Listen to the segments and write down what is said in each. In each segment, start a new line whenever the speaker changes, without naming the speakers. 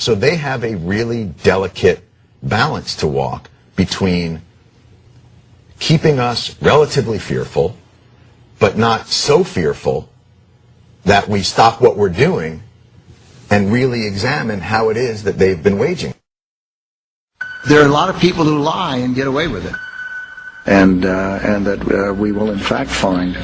So they have a really delicate balance to walk between keeping us relatively fearful, but not so fearful that we stop what we're doing and really examine how it is that they've been waging.
There are a lot of people who lie and get away with it. And that we will in fact find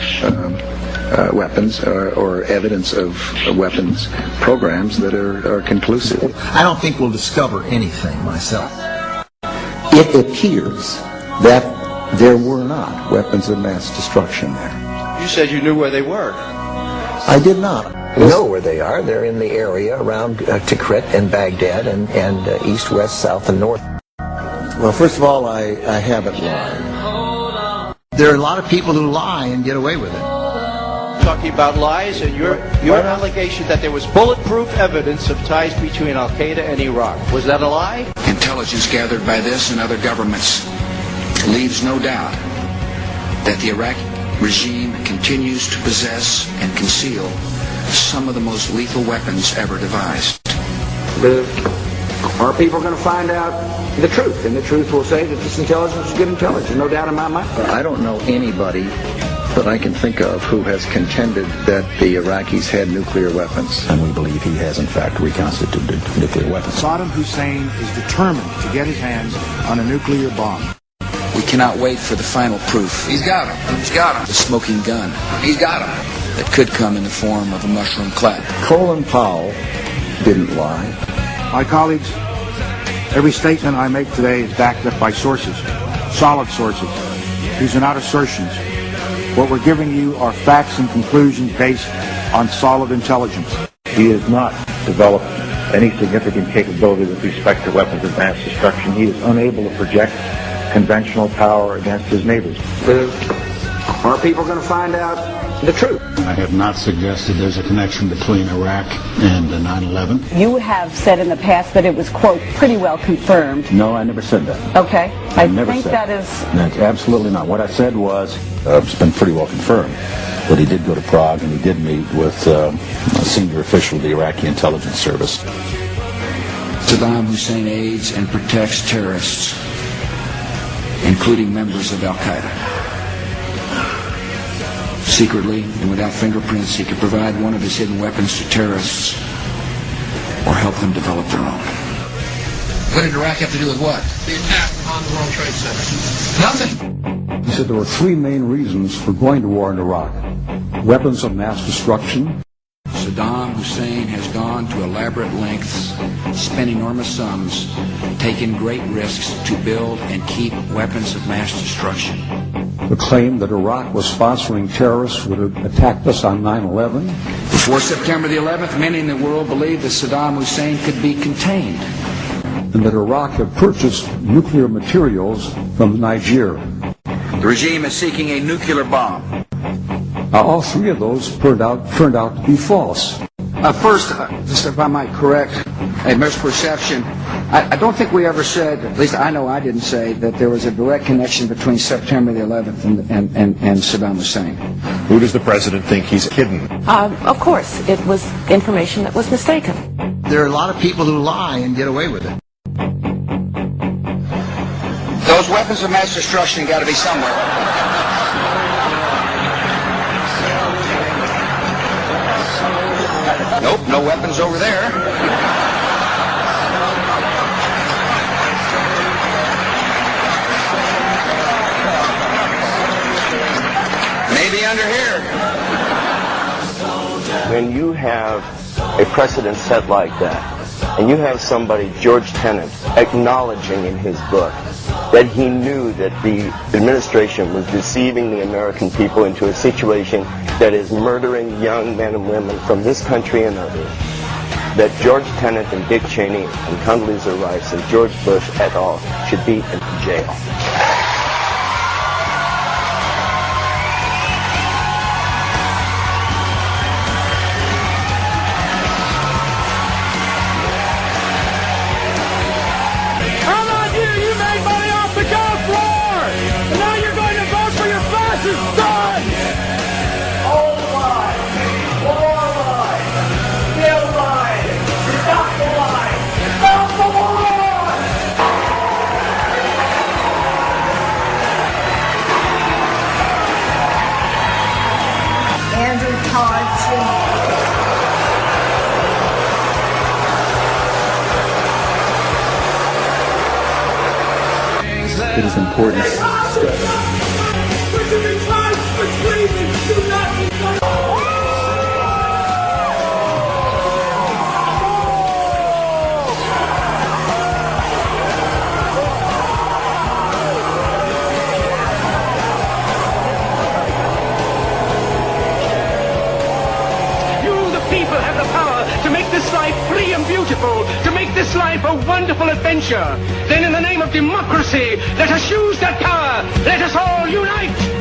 weapons or evidence of weapons programs that are conclusive. I don't think we'll discover anything myself. It appears that there were not weapons of mass destruction there.
You said you knew where they were.
I did not.
We know where they are. They're in the area around Tikrit and Baghdad and east, west, south, and north.
Well, first of all, I haven't lied. There are a lot of people who lie and get away with it.
Talking about lies and your allegation that there was bulletproof evidence of ties between Al-Qaeda and Iraq. Was that a lie?
Intelligence gathered by this and other governments leaves no doubt that the Iraqi regime continues to possess and conceal some of the most lethal weapons ever devised.
Our people are going to find out the truth, and the truth will say that this intelligence is good intelligence, no doubt in my mind.
I don't know anybody that I can think of who has contended that the Iraqis had nuclear weapons.
And we believe he has, in fact, reconstituted nuclear weapons.
Saddam Hussein is determined to get his hands on a nuclear bomb.
We cannot wait for the final proof. He's got him. He's got him. The smoking gun. He's got him. That could come in the form of a mushroom cloud.
Colin Powell didn't lie.
My colleagues, every statement I make today is backed up by sources, solid sources. These are not assertions. What we're giving you are facts and conclusions based on solid intelligence.
He has not developed any significant capability with respect to weapons of mass destruction. He is unable to project conventional power against his neighbors.
Our people are going to find out the truth.
I have not suggested there's a connection between Iraq and 9/11.
You have said in the past that it was, quote, pretty well confirmed.
No, I never said that.
Okay.
I never
think
said
that is...
That's absolutely not. What I said was, it's been pretty well confirmed that he did go to Prague and he did meet with a senior official of the Iraqi intelligence service.
Saddam Hussein aids and protects terrorists, including members of Al-Qaeda. Secretly and without fingerprints, he could provide one of his hidden weapons to terrorists or help them develop their own. What did Iraq have to do with what?
The attack on the World Trade Center.
Nothing.
He said there were three main reasons for going to war in Iraq. Weapons of mass destruction.
Saddam Hussein has gone to elaborate lengths, spent enormous sums, taken great risks to build and keep weapons of mass destruction.
The claim that Iraq was sponsoring terrorists who would have attacked us on 9/11.
Before September the 11th, many in the world believed that Saddam Hussein could be contained.
And that Iraq had purchased nuclear materials from Niger.
The regime is seeking a nuclear bomb.
Now, all three of those turned out to be false.
First, just if I might correct a misperception, I don't think we ever said, at least I know I didn't say, that there was a direct connection between September the 11th and Saddam Hussein.
Who does the president think he's kidding?
Of course, it was information that was mistaken.
There are a lot of people who lie and get away with it.
Those weapons of mass destruction got to be somewhere. Nope, no weapons over there. Maybe under here.
When you have a precedent set like that, and you have somebody, George Tenet, acknowledging in his book that he knew that the administration was deceiving the American people into a situation that is murdering young men and women from this country and others, that George Tenet and Dick Cheney and Condoleezza Rice and George Bush et al. Should be in jail.
it is important
this life free and beautiful, to make this life a wonderful adventure. Then in the name of democracy, let us use that power. Let us all unite.